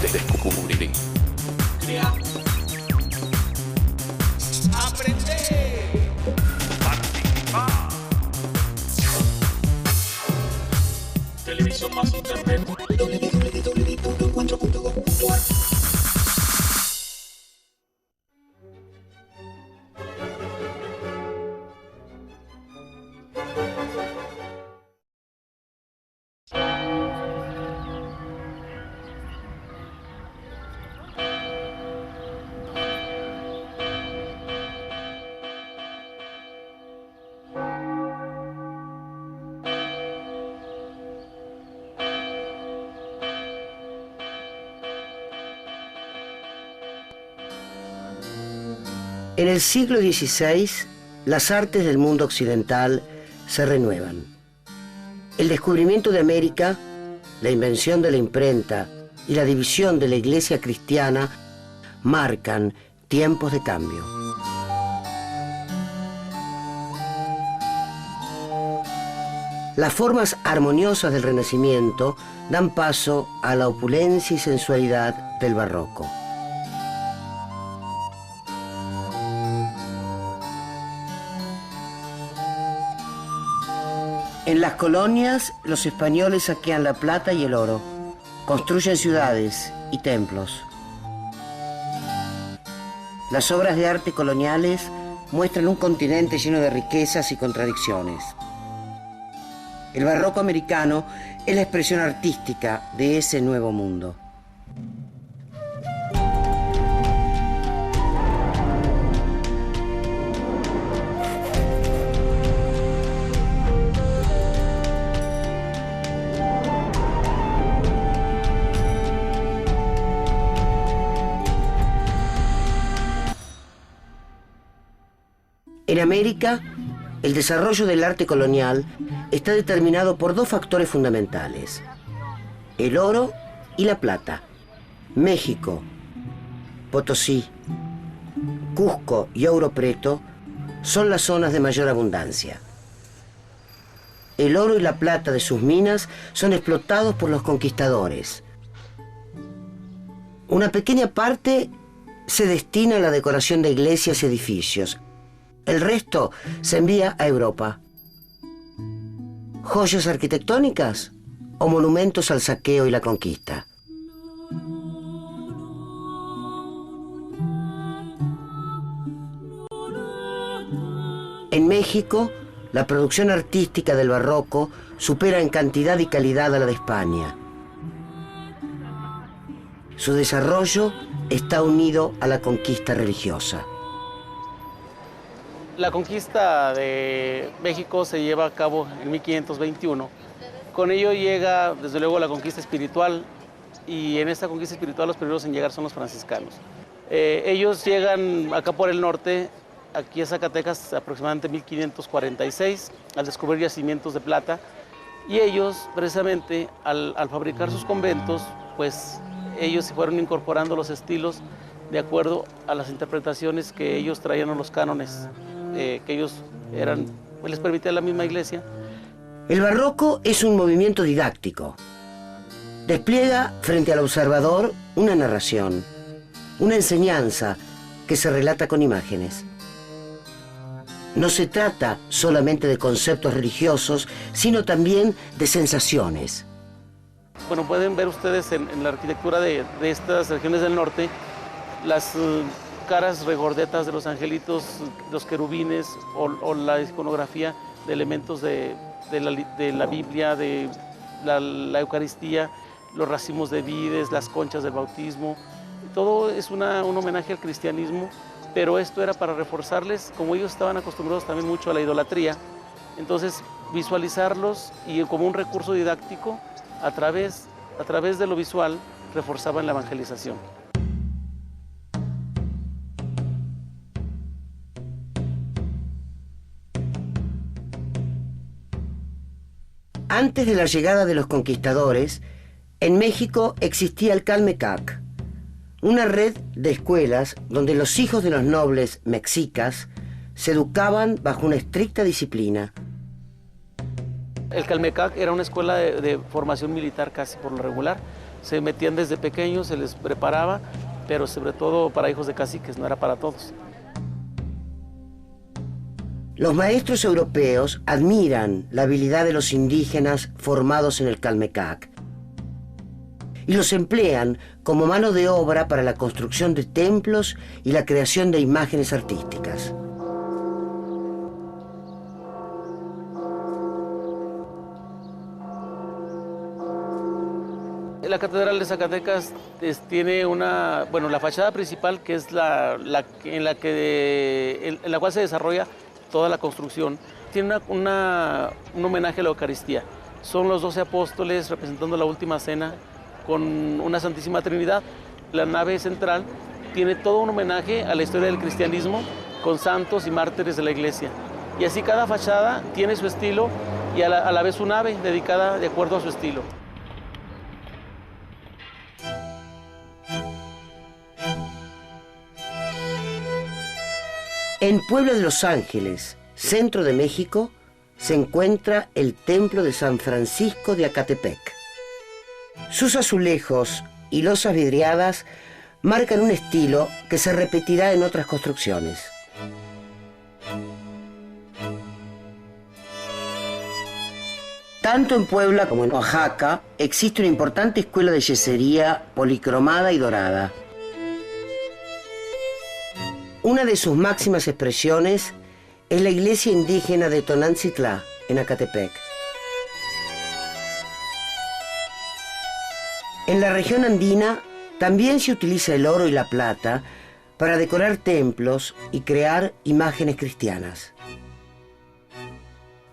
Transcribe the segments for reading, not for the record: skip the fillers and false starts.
Descubrir. Crear. Aprender. Participar. Televisión más internet. www.encuentro.com.ar. En el siglo XVI, las artes del mundo occidental se renuevan. El descubrimiento de América, la invención de la imprenta y la división de la Iglesia cristiana marcan tiempos de cambio. Las formas armoniosas del Renacimiento dan paso a la opulencia y sensualidad del Barroco. En las colonias, los españoles saquean la plata y el oro, construyen ciudades y templos. Las obras de arte coloniales muestran un continente lleno de riquezas y contradicciones. El barroco americano es la expresión artística de ese nuevo mundo. En América, el desarrollo del arte colonial está determinado por dos factores fundamentales: el oro y la plata. México, Potosí, Cusco y Ouro Preto son las zonas de mayor abundancia. El oro y la plata de sus minas son explotados por los conquistadores. Una pequeña parte se destina a la decoración de iglesias y edificios. El resto se envía a Europa. ¿Joyas arquitectónicas o monumentos al saqueo y la conquista? En México, la producción artística del barroco supera en cantidad y calidad a la de España. Su desarrollo está unido a la conquista religiosa. La conquista de México se lleva a cabo en 1521. Con ello llega, desde luego, la conquista espiritual, y en esta conquista espiritual los primeros en llegar son los franciscanos. Ellos llegan acá por el norte, aquí a Zacatecas, aproximadamente 1546, al descubrir yacimientos de plata, y ellos, precisamente, al fabricar sus conventos, pues ellos se fueron incorporando los estilos de acuerdo a las interpretaciones que ellos traían a los cánones, que ellos les permitía la misma iglesia. El barroco es un movimiento didáctico. Despliega frente al observador una narración, una enseñanza que se relata con imágenes. No se trata solamente de conceptos religiosos, sino también de sensaciones. Bueno, pueden ver ustedes en la arquitectura de estas regiones del norte las caras regordetas de los angelitos, los querubines o la iconografía de elementos de la Biblia, de la Eucaristía, los racimos de vides, las conchas del bautismo. Todo es un homenaje al cristianismo, pero esto era para reforzarles, como ellos estaban acostumbrados también mucho a la idolatría, entonces visualizarlos y como un recurso didáctico, a través de lo visual, reforzaban la evangelización. Antes de la llegada de los conquistadores, en México existía el Calmecac, una red de escuelas donde los hijos de los nobles mexicas se educaban bajo una estricta disciplina. El Calmecac era una escuela de formación militar casi por lo regular. Se metían desde pequeños, se les preparaba, pero sobre todo para hijos de caciques, no era para todos. Los maestros europeos admiran la habilidad de los indígenas formados en el Calmecac y los emplean como mano de obra para la construcción de templos y la creación de imágenes artísticas. La Catedral de Zacatecas tiene la fachada principal, que es en la cual se desarrolla toda la construcción, tiene un homenaje a la Eucaristía. Son los 12 apóstoles representando la última cena con una Santísima Trinidad. La nave central tiene todo un homenaje a la historia del cristianismo con santos y mártires de la iglesia. Y así cada fachada tiene su estilo y a la vez su nave dedicada de acuerdo a su estilo. En Puebla de Los Ángeles, centro de México, se encuentra el Templo de San Francisco de Acatepec. Sus azulejos y losas vidriadas marcan un estilo que se repetirá en otras construcciones. Tanto en Puebla como en Oaxaca existe una importante escuela de yesería policromada y dorada. Una de sus máximas expresiones es la iglesia indígena de Tonantzitla, en Acatepec. En la región andina también se utiliza el oro y la plata para decorar templos y crear imágenes cristianas.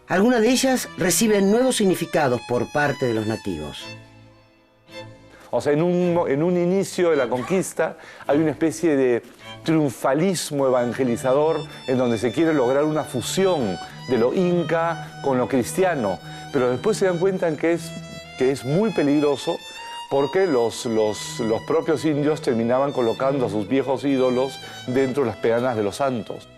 Algunas de ellas reciben nuevos significados por parte de los nativos. O sea, en un inicio de la conquista hay una especie de triunfalismo evangelizador en donde se quiere lograr una fusión de lo inca con lo cristiano, pero después se dan cuenta que es muy peligroso porque los propios indios terminaban colocando a sus viejos ídolos dentro de las peanas de los santos.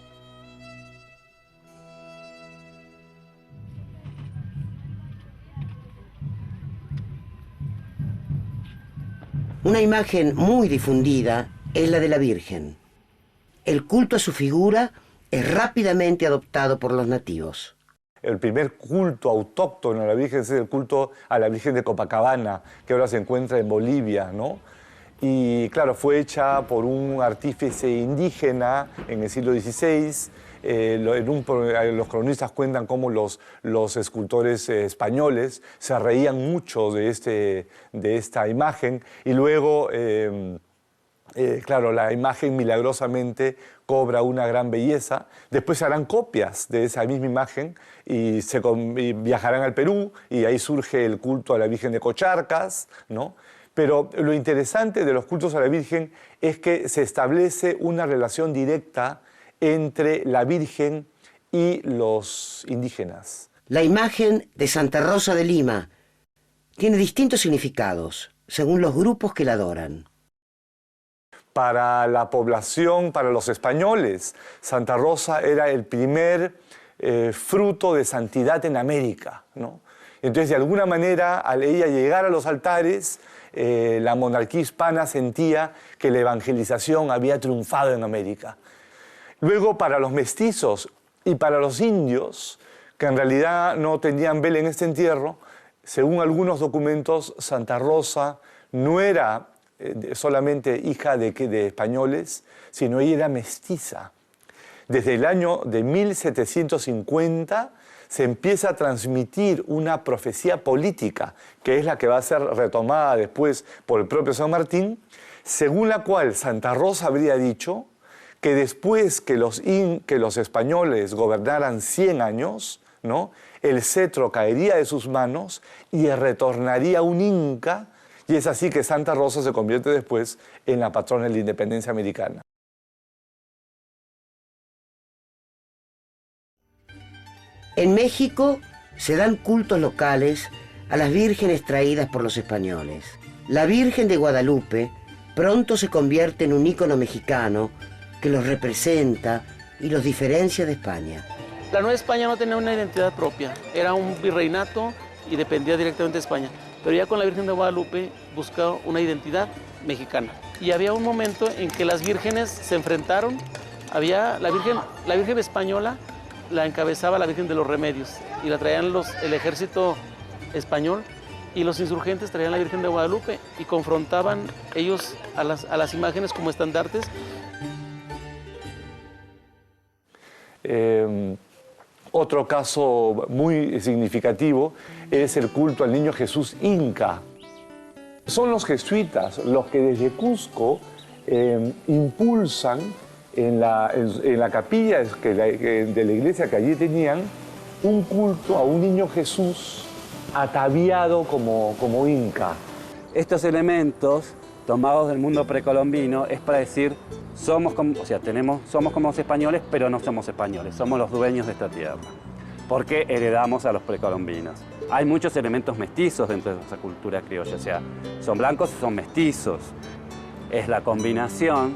Una imagen muy difundida es la de la Virgen. El culto a su figura es rápidamente adoptado por los nativos. El primer culto autóctono a la Virgen es el culto a la Virgen de Copacabana, que ahora se encuentra en Bolivia, ¿no? Y claro, fue hecha por un artífice indígena en el siglo XVI. Los cronistas cuentan cómo los escultores españoles se reían mucho de esta imagen y luego, claro, la imagen milagrosamente cobra una gran belleza. Después se harán copias de esa misma imagen y viajarán al Perú y ahí surge el culto a la Virgen de Cocharcas, ¿no? Pero lo interesante de los cultos a la Virgen es que se establece una relación directa entre la Virgen y los indígenas. La imagen de Santa Rosa de Lima tiene distintos significados según los grupos que la adoran. Para la población, para los españoles, Santa Rosa era el primer fruto de santidad en América, ¿no? Entonces, de alguna manera, al ella llegar a los altares, la monarquía hispana sentía que la evangelización había triunfado en América. Luego, para los mestizos y para los indios, que en realidad no tenían vela en este entierro, según algunos documentos, Santa Rosa no era solamente hija de españoles, sino ella era mestiza. Desde el año de 1750 se empieza a transmitir una profecía política, que es la que va a ser retomada después por el propio San Martín, según la cual Santa Rosa habría dicho que después que los españoles gobernaran 100 años, ¿no?, el cetro caería de sus manos y retornaría un inca, y es así que Santa Rosa se convierte después en la patrona de la independencia americana. En México se dan cultos locales a las vírgenes traídas por los españoles. La Virgen de Guadalupe pronto se convierte en un ícono mexicano que los representa y los diferencia de España. La Nueva España no tenía una identidad propia, era un virreinato y dependía directamente de España. Pero ya con la Virgen de Guadalupe buscaba una identidad mexicana. Y había un momento en que las vírgenes se enfrentaron. Había la Virgen española la encabezaba la Virgen de los Remedios y la traían el ejército español, y los insurgentes traían la Virgen de Guadalupe y confrontaban ellos a las imágenes como estandartes. Otro caso muy significativo es el culto al niño Jesús inca. Son los jesuitas los que desde Cusco impulsan en la capilla de la iglesia que allí tenían un culto a un niño Jesús ataviado como inca. Estos elementos tomados del mundo precolombino es para decir, somos como los españoles, pero no somos españoles, somos los dueños de esta tierra, porque heredamos a los precolombinos. Hay muchos elementos mestizos dentro de esa cultura criolla, o sea, son blancos y son mestizos. Es la combinación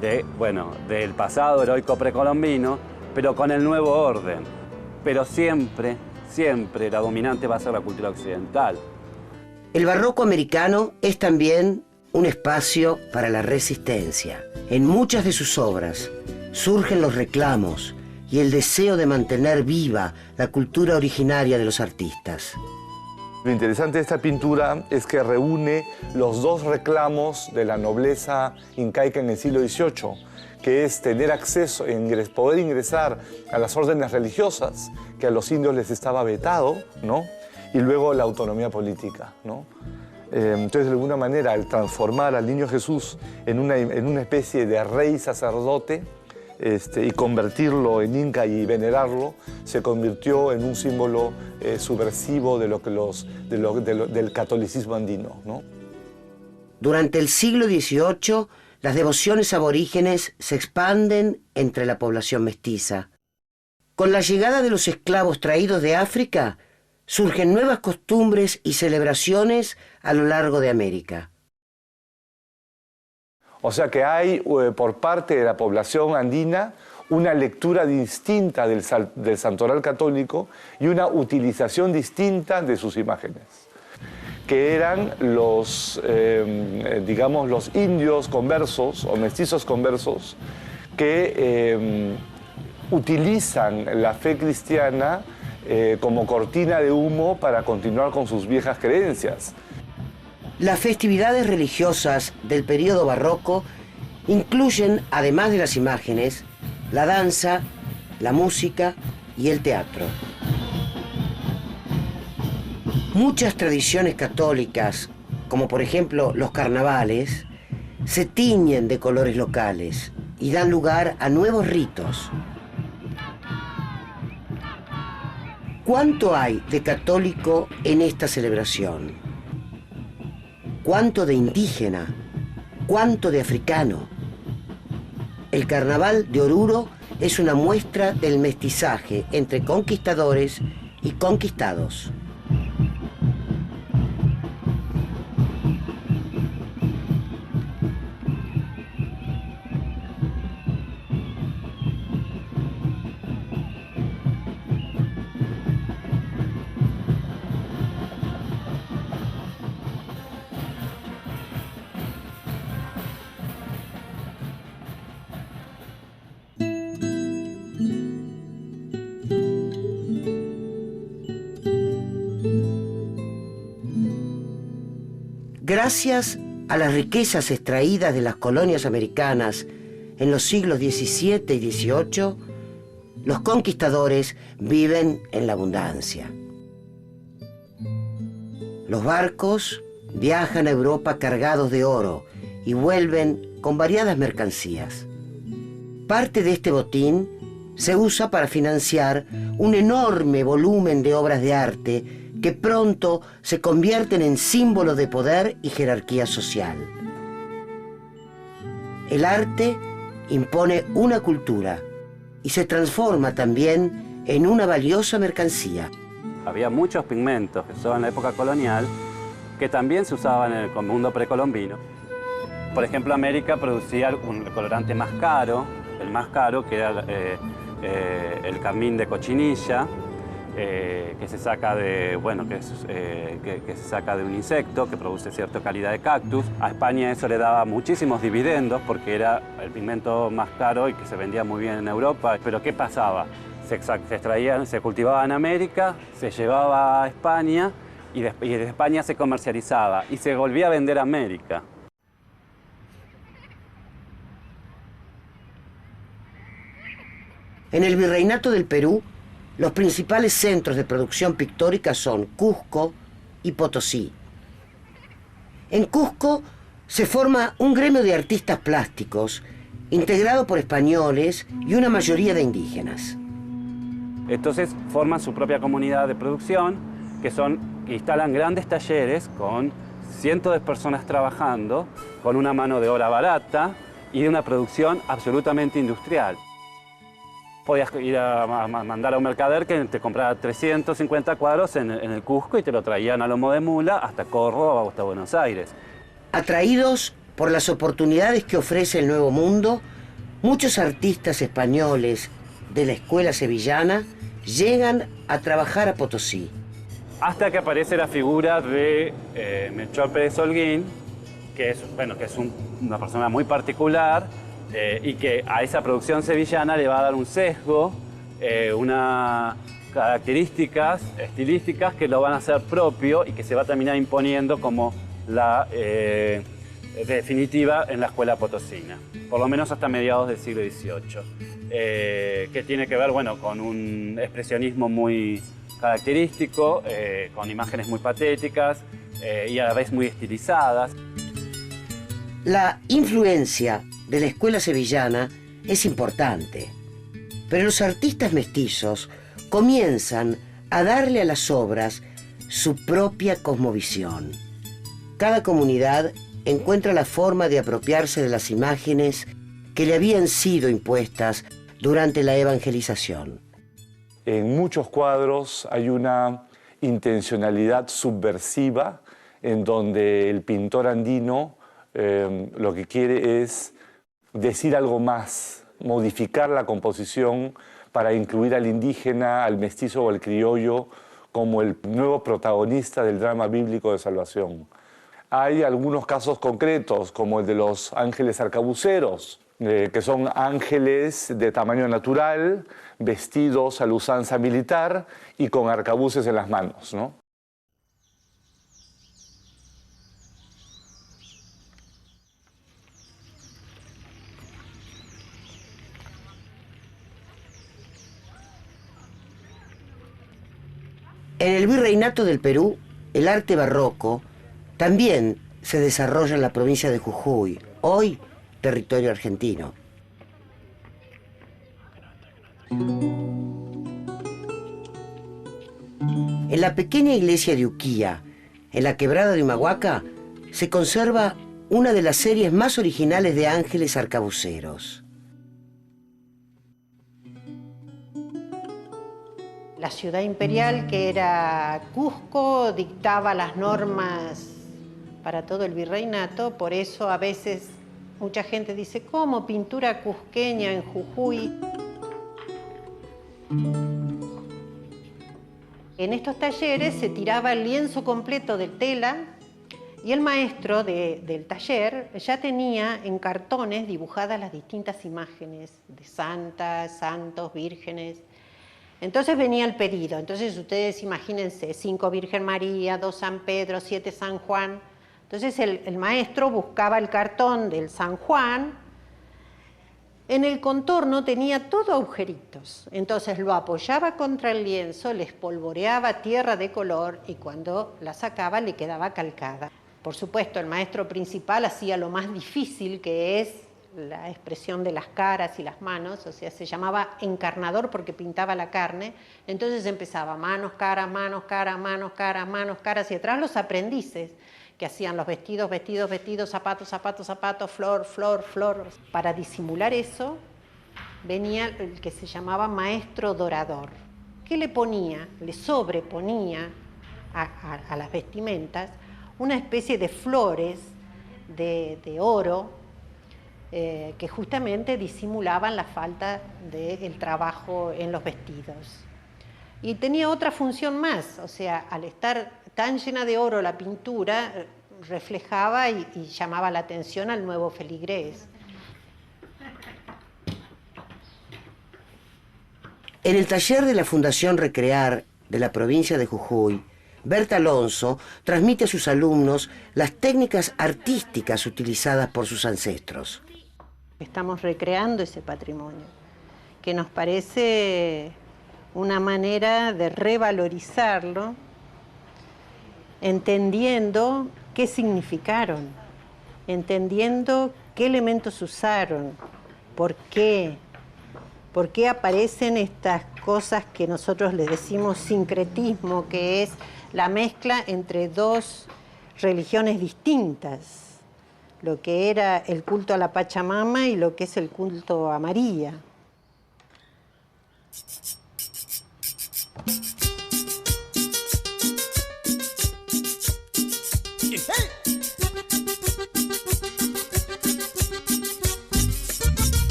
del pasado heroico precolombino, pero con el nuevo orden. Pero siempre la dominante va a ser la cultura occidental. El barroco americano es también un espacio para la resistencia. En muchas de sus obras surgen los reclamos y el deseo de mantener viva la cultura originaria de los artistas. Lo interesante de esta pintura es que reúne los dos reclamos de la nobleza incaica en el siglo XVIII, que es tener acceso, poder ingresar a las órdenes religiosas, que a los indios les estaba vetado, ¿no? Y luego la autonomía política, ¿no? Entonces, de alguna manera, al transformar al niño Jesús en una especie de rey sacerdote y convertirlo en inca y venerarlo, se convirtió en un símbolo subversivo del catolicismo andino, ¿no? Durante el siglo XVIII, las devociones aborígenes se expanden entre la población mestiza. Con la llegada de los esclavos traídos de África, surgen nuevas costumbres y celebraciones a lo largo de América. O sea que hay, por parte de la población andina, una lectura distinta del santoral católico y una utilización distinta de sus imágenes, que eran los indios conversos o mestizos conversos que utilizan la fe cristiana como cortina de humo para continuar con sus viejas creencias. Las festividades religiosas del período barroco incluyen, además de las imágenes, la danza, la música y el teatro. Muchas tradiciones católicas, como por ejemplo los carnavales, se tiñen de colores locales y dan lugar a nuevos ritos. ¿Cuánto hay de católico en esta celebración? ¿Cuánto de indígena? ¿Cuánto de africano? El carnaval de Oruro es una muestra del mestizaje entre conquistadores y conquistados. Gracias a las riquezas extraídas de las colonias americanas en los siglos XVII y XVIII, los conquistadores viven en la abundancia. Los barcos viajan a Europa cargados de oro y vuelven con variadas mercancías. Parte de este botín se usa para financiar un enorme volumen de obras de arte que pronto se convierten en símbolo de poder y jerarquía social. El arte impone una cultura y se transforma también en una valiosa mercancía. Había muchos pigmentos que se usaban en la época colonial que también se usaban en el mundo precolombino. Por ejemplo, América producía un colorante más caro, el más caro, que era el carmín de cochinilla, que se saca de, bueno, que se saca de un insecto que produce cierta calidad de cactus. A España eso le daba muchísimos dividendos porque era el pigmento más caro y que se vendía muy bien en Europa. Pero ¿qué pasaba? Se extraía, se cultivaba en América, se llevaba a España y de España se comercializaba y se volvía a vender a América. En el Virreinato del Perú, los principales centros de producción pictórica son Cusco y Potosí. En Cusco se forma un gremio de artistas plásticos integrado por españoles y una mayoría de indígenas. Entonces forman su propia comunidad de producción, que instalan grandes talleres con cientos de personas trabajando, con una mano de obra barata y de una producción absolutamente industrial. Podías ir a mandar a un mercader que te comprara 350 cuadros en el Cusco y te lo traían a lomo de mula hasta Córdoba o hasta Buenos Aires. Atraídos por las oportunidades que ofrece el Nuevo Mundo, muchos artistas españoles de la escuela sevillana llegan a trabajar a Potosí. Hasta que aparece la figura de Melchor Pérez Holguín, que es una persona muy particular, y que a esa producción sevillana le va a dar un sesgo, unas características estilísticas que lo van a hacer propio y que se va a terminar imponiendo como la definitiva en la escuela potosina, por lo menos hasta mediados del siglo XVIII, que tiene que ver con un expresionismo muy característico, con imágenes muy patéticas y a la vez muy estilizadas. La influencia de la escuela sevillana es importante, pero los artistas mestizos comienzan a darle a las obras su propia cosmovisión. Cada comunidad encuentra la forma de apropiarse de las imágenes que le habían sido impuestas durante la evangelización. En muchos cuadros hay una intencionalidad subversiva en donde el pintor andino lo que quiere es decir algo más, modificar la composición para incluir al indígena, al mestizo o al criollo como el nuevo protagonista del drama bíblico de salvación. Hay algunos casos concretos, como el de los ángeles arcabuceros, que son ángeles de tamaño natural, vestidos a la usanza militar y con arcabuces en las manos, ¿no? En el Virreinato del Perú, el arte barroco también se desarrolla en la provincia de Jujuy, hoy territorio argentino. En la pequeña iglesia de Uquía, en la quebrada de Humahuaca, se conserva una de las series más originales de ángeles arcabuceros. La ciudad imperial, que era Cusco, dictaba las normas para todo el virreinato, por eso a veces mucha gente dice, ¿cómo pintura cusqueña en Jujuy? En estos talleres se tiraba el lienzo completo de tela y el maestro del taller ya tenía en cartones dibujadas las distintas imágenes de santas, santos, vírgenes. Entonces venía el pedido. Entonces ustedes imagínense, 5 Virgen María, 2 San Pedro, 7 San Juan. Entonces el maestro buscaba el cartón del San Juan. En el contorno tenía todo agujeritos. Entonces lo apoyaba contra el lienzo, le espolvoreaba tierra de color y cuando la sacaba le quedaba calcada. Por supuesto, el maestro principal hacía lo más difícil, que es la expresión de las caras y las manos, o sea, se llamaba encarnador porque pintaba la carne. Entonces empezaba manos, caras, manos, caras, manos, caras, manos, caras, y atrás los aprendices que hacían los vestidos, vestidos, vestidos, zapatos, zapatos, zapatos, flor, flor, flor. Para disimular eso, venía el que se llamaba maestro dorador. ¿Qué le ponía? Le sobreponía a las vestimentas una especie de flores de oro que justamente disimulaban la falta del trabajo en los vestidos. Y tenía otra función más, o sea, al estar tan llena de oro la pintura, reflejaba y llamaba la atención al nuevo feligrés. En el taller de la Fundación Recrear de la provincia de Jujuy, Berta Alonso transmite a sus alumnos las técnicas artísticas utilizadas por sus ancestros. Estamos recreando ese patrimonio, que nos parece una manera de revalorizarlo, entendiendo qué significaron, entendiendo qué elementos usaron, por qué aparecen estas cosas que nosotros le decimos sincretismo, que es la mezcla entre dos religiones distintas, lo que era el culto a la Pachamama y lo que es el culto a María.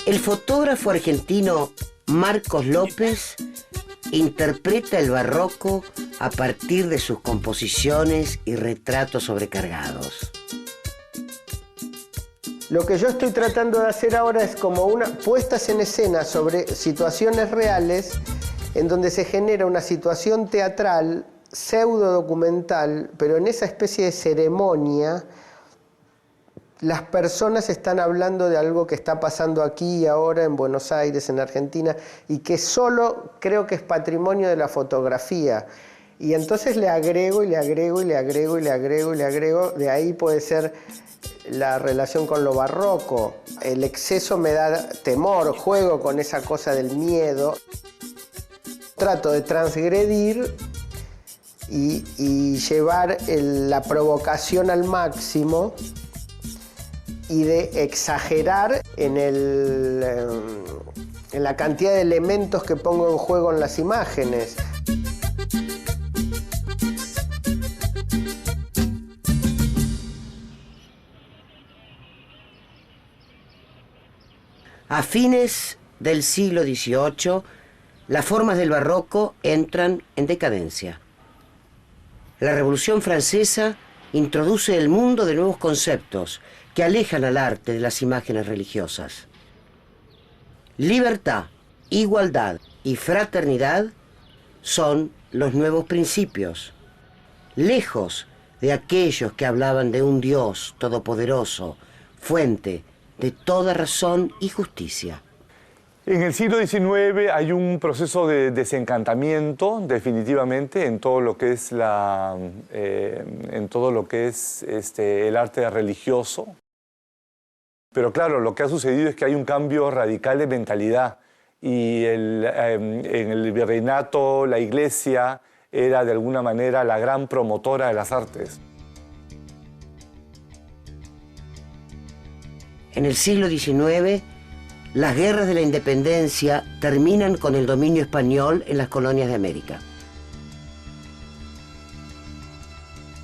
El fotógrafo argentino Marcos López interpreta el barroco a partir de sus composiciones y retratos sobrecargados. Lo que yo estoy tratando de hacer ahora es como puestas en escena sobre situaciones reales en donde se genera una situación teatral, pseudo documental, pero en esa especie de ceremonia las personas están hablando de algo que está pasando aquí y ahora en Buenos Aires, en Argentina, y que solo creo que es patrimonio de la fotografía. Y entonces le agrego y le agrego y le agrego y le agrego y le agrego. De ahí puede ser la relación con lo barroco. El exceso me da temor, juego con esa cosa del miedo. Trato de transgredir y llevar la provocación al máximo y de exagerar en la cantidad de elementos que pongo en juego en las imágenes. A fines del siglo XVIII, las formas del barroco entran en decadencia. La Revolución Francesa introduce el mundo de nuevos conceptos que alejan al arte de las imágenes religiosas. Libertad, igualdad y fraternidad son los nuevos principios, lejos de aquellos que hablaban de un Dios todopoderoso, fuente de toda razón y justicia. En el siglo XIX hay un proceso de desencantamiento, definitivamente, en todo lo que es el arte religioso. Pero claro, lo que ha sucedido es que hay un cambio radical de mentalidad y en el virreinato la iglesia era de alguna manera la gran promotora de las artes. En el siglo XIX, las guerras de la independencia terminan con el dominio español en las colonias de América.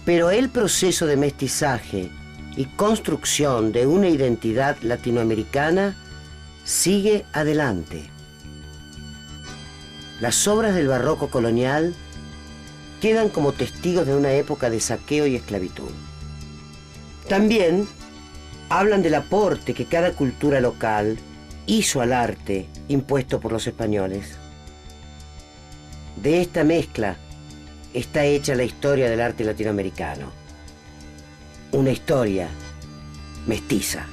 Pero el proceso de mestizaje y construcción de una identidad latinoamericana sigue adelante. Las obras del barroco colonial quedan como testigos de una época de saqueo y esclavitud. También hablan del aporte que cada cultura local hizo al arte impuesto por los españoles. De esta mezcla está hecha la historia del arte latinoamericano. Una historia mestiza.